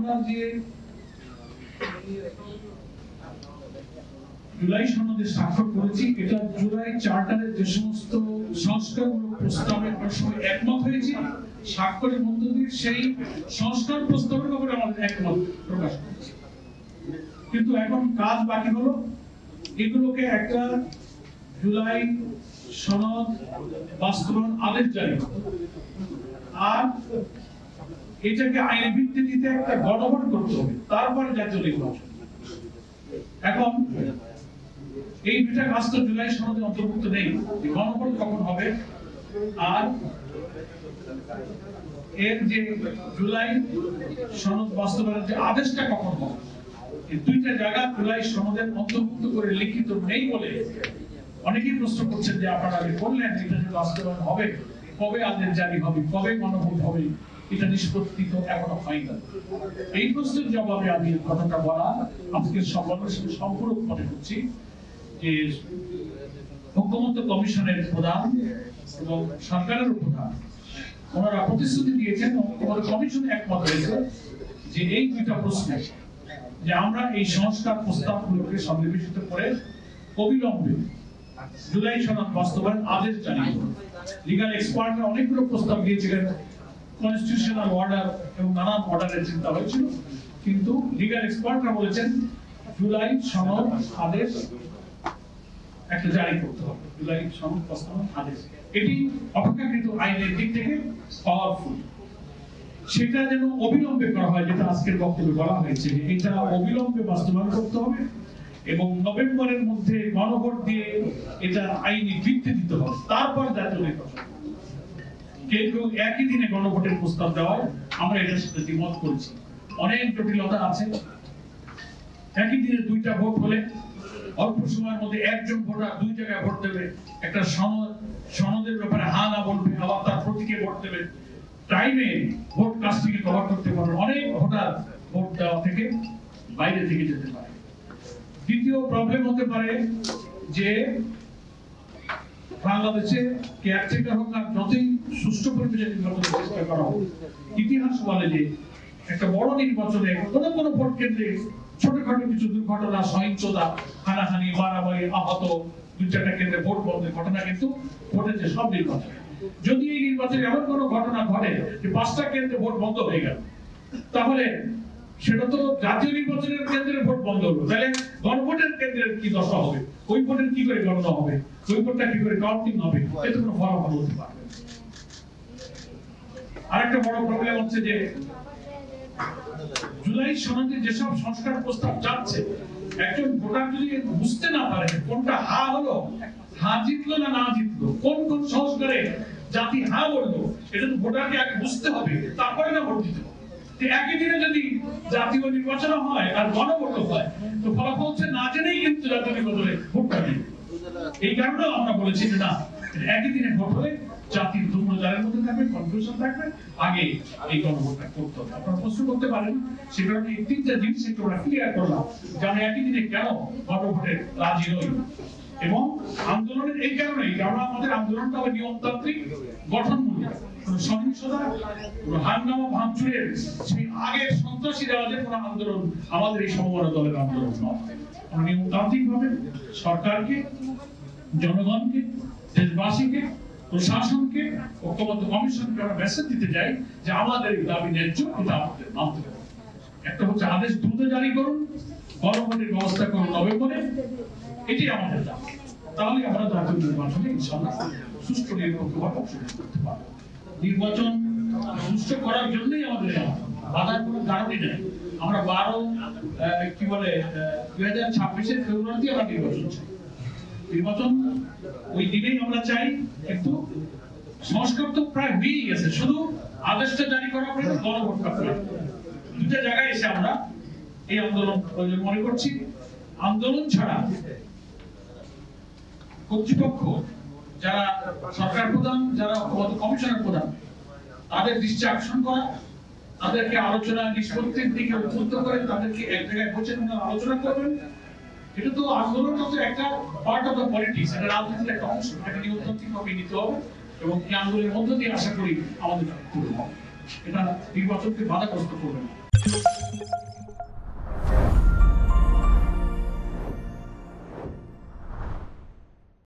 আমরা যে জুলাই সনদে স্বাক্ষর করেছি, এটা জুলাই চার্টারের যে সমস্ত সংস্কারমূলক প্রস্তাবের সময় একমত হয়েছি, স্বাক্ষরের মধ্য দিয়ে সেই সংস্কার প্রস্তাবের ব্যাপারে আমাদের একমত প্রকাশ করেছি। কিন্তু এখন কাজ বাকি হলো এগুলোকে একটা জুলাই সনদ বাস্তবায়ন আদেশ জারি আর এটাকে আইনের ভিত্তিতে একটা গণভোট করতে হবে, তারপরে জাতীয় নির্বাচন। এখন এই দুটা কাজ তো জুলাই সনদে অন্তর্ভুক্ত নেই, গণভোট কখন হবে আর এর যে জুলাই সনদ বাস্তবায়নের যে আদেশটা কখন হবে, এই দুইটা জায়গা জুলাই সনদের অন্তর্ভুক্ত করে লিখিত নেই বলে অনেকেই প্রশ্ন করছেন যে আপনারা আগে বললেন এটা যে বাস্তবায়ন হবে, কবে আদেশ জারি হবে, কবে গণভোট হবে, এটা নিষ্পত্তি তো এখনো হয়নি। এই প্রশ্নের জবাবে আমি কথাটা বলা আজকের সম্মেলনের সাথে সম্পূর্ণ মনে করছি যে ঐক্যমত্য কমিশনের প্রধান এবং সরকারের প্রধান ওনারা প্রতিশ্রুতি দিয়েছেন, ঐক্যমত্য কমিশন একমত হয়েছে যে এই দুইটা প্রশ্নে যে আমরা এই সংস্কার প্রস্তাবগুলোকে সন্নিবেশিত করে অবিলম্বে জুলাই সনদ বাস্তবায়ন আদেশ জারি করব। লিগ্যাল এক্সপার্টরা অনেকগুলো প্রস্তাব দিয়েছিলেন, কনস্টিটিউশনাল অর্ডার এবং নানান অর্ডারের চিন্তা হয়েছিল, কিন্তু লিগ্যাল এক্সপার্টরা বলেছেন জুলাই সনদ আদেশ একটা জারি করতে হবে, জুলাই সনদ বাস্তবায়ন আদেশ। এটি অপেক্ষাকৃত আইনের দিক থেকে পাওয়ারফুল, সেটা যেন অবিলম্বে করা হয়, যেটা আজকের বক্তব্যে বলা হয়েছে এটা অবিলম্বে বাস্তবায়ন করতে হবে এবং নভেম্বরের মধ্যে গণভোট দিয়ে এটা আইনি ভিত্তি দিতে হবে, তারপর জাতীয় নির্বাচন। কিন্তু একই দিনে গণভোটের প্রস্তাব দেওয়ায় আমরা এটার সাথে দ্বিমত করেছি। অনেক জটিলতা আছে। একই দিনে দুইটা ভোট হলে অল্প সময়ের মধ্যে একজন ভোটার দুই জায়গায় ভোট দেবে, একটা সনদের ব্যাপারে হা না বলবে, আবার তার প্রতীকে ভোট দেবে, টাইমে ভোট কাজটিকে কভার করতে পারবে, অনেক ভোটার ভোট দেওয়া থেকে বাইরে থেকে যেতে পারে। দ্বিতীয় প্রবলেম হতে পারে যে বাংলাদেশে কেয়ারটেকার হোক আর যতই সুষ্ঠু পরিবেশে নির্বাচনের চেষ্টা করা হোক, ইতিহাস বলে যে একটা বড় নির্বাচনে কোনো ভোট কেন্দ্রে ছোটখাটো কিছু দুর্ঘটনা, সহিংসতা, হানাহানি, মারামারি, আহত, দুই চারটা কেন্দ্রে ভোট বন্ধের ঘটনা কিন্তু ঘটেছে সব নির্বাচনে। যদি এই নির্বাচনে এমন কোনো ঘটনা ঘটে যে 5টা কেন্দ্রে ভোট বন্ধ হয়ে গেল, তাহলে সেটা তো জাতীয় নির্বাচনের কেন্দ্রে ভোট বন্ধ হলো, তাহলে গণভোটের কেন্দ্রের কি দশা হবে, ওই ভোটের কি করে গণনা হবে, ওই ভোটটা কি করে কাউন্টিং হবে, এতে কোনো ফলাফল হতে পারবে না। আরেকটা বড় প্রবলেম হচ্ছে যে জুলাই সনদে যেসব সংস্কার প্রস্তাব যাচ্ছে, একজন ভোটার যদি বুঝতে না পারে কোনটা হা হলো, হা জিতলো না না জিতলো, কোন কোন সংস্কারে জাতি হা বললো, এটা তো ভোটারকে আগে বুঝতে হবে, তারপরে না ভোট দিতে হবে। একই দিনে যদি জাতীয় নির্বাচন হয় আর গণভোট হয়, তো ফলাফল হচ্ছে না জেনেই কিন্তু জাতীয় নির্বাচনে ভোটটা দিবে। এই কারণে আমরা বলেছি যে না, একই দিনে ভোট হলে জাতির দুর্নজারের মধ্যে থাকবে, কনফিউশন থাকবে, আগে এই গণভোটটা করতে হবে। আপনারা প্রশ্ন করতে পারেন, সে কারণে এই তিনটা জিনিস একটু আমরা ক্লিয়ার করলাম যে আমরা একই দিনে কেন গণভোটে রাজি নই। এবং আন্দোলনের এই কারণেই, কারণ আমাদের আন্দোলনটা হবে নিয়মতান্ত্রিক, গঠনমূলক, কোনো সহিংসতা, কোনো হাঙ্গামা ভাঙচুরের সেই আগের সন্ত্রাসী রাজের কোনো আন্দোলন আমাদের এই সমমনা দলের আন্দোলন নয়। আমরা নিয়মতান্ত্রিক ভাবে সরকারকে, জনগণকে, দেশবাসীকে, প্রশাসনকে, ঐক্যমত্য কমিশনকে আমরা মেসেজ দিতে চাই যে আমাদের এই দাবি ন্যায্য, এটা আমাদের মানতে হবে। একটা হচ্ছে আদেশ দ্রুত জারি করুন, গণভোটের ব্যবস্থা করুন নভেম্বরে, এটি আমাদের দাবি। তাহলে আমরা জাতীয় নির্বাচনে ইনশাআল্লাহ সুষ্ঠু নিরপেক্ষভাবে অংশগ্রহণ করতে পারবো। নির্বাচন সুষ্ঠু করার জন্যই আমাদের বাধার কোনো কারণই নেই। আমরা 2026-এর ফেব্রুয়ারিতে আমরা নির্বাচন চাই, নির্বাচন ওই দিনেই আমরা চাই, কিন্তু সংস্কার তো প্রায় হয়েই গেছে, শুধু আদেশটা জারি করা পরে গণভোটটা প্রয়োজন। দুটো জায়গায় এসে আমরা এই আন্দোলন মনে করছি। আন্দোলন ছাড়া কর্তৃপক্ষ, যারা সরকার প্রধান, যারা কমিশনার প্রধান, তাদের দৃষ্টি আকর্ষণ করা, তাদেরকে আলোচনা নিষ্পত্তির দিকে উদ্বুদ্ধ করে তাদেরকে এক জায়গায় বসে আলোচনা করবেন। এটা তো আন্দোলন তো একটা পার্ট অফ দ্য পলিটিক্স, এটা রাজনীতির একটা অংশ, এটা নিয়মতান্ত্রিকভাবে নিতে হবে এবং এই আন্দোলনের মধ্য দিয়ে আশা করি আমাদের এটা নির্বাচনকে বাধাগ্রস্ত করবে না।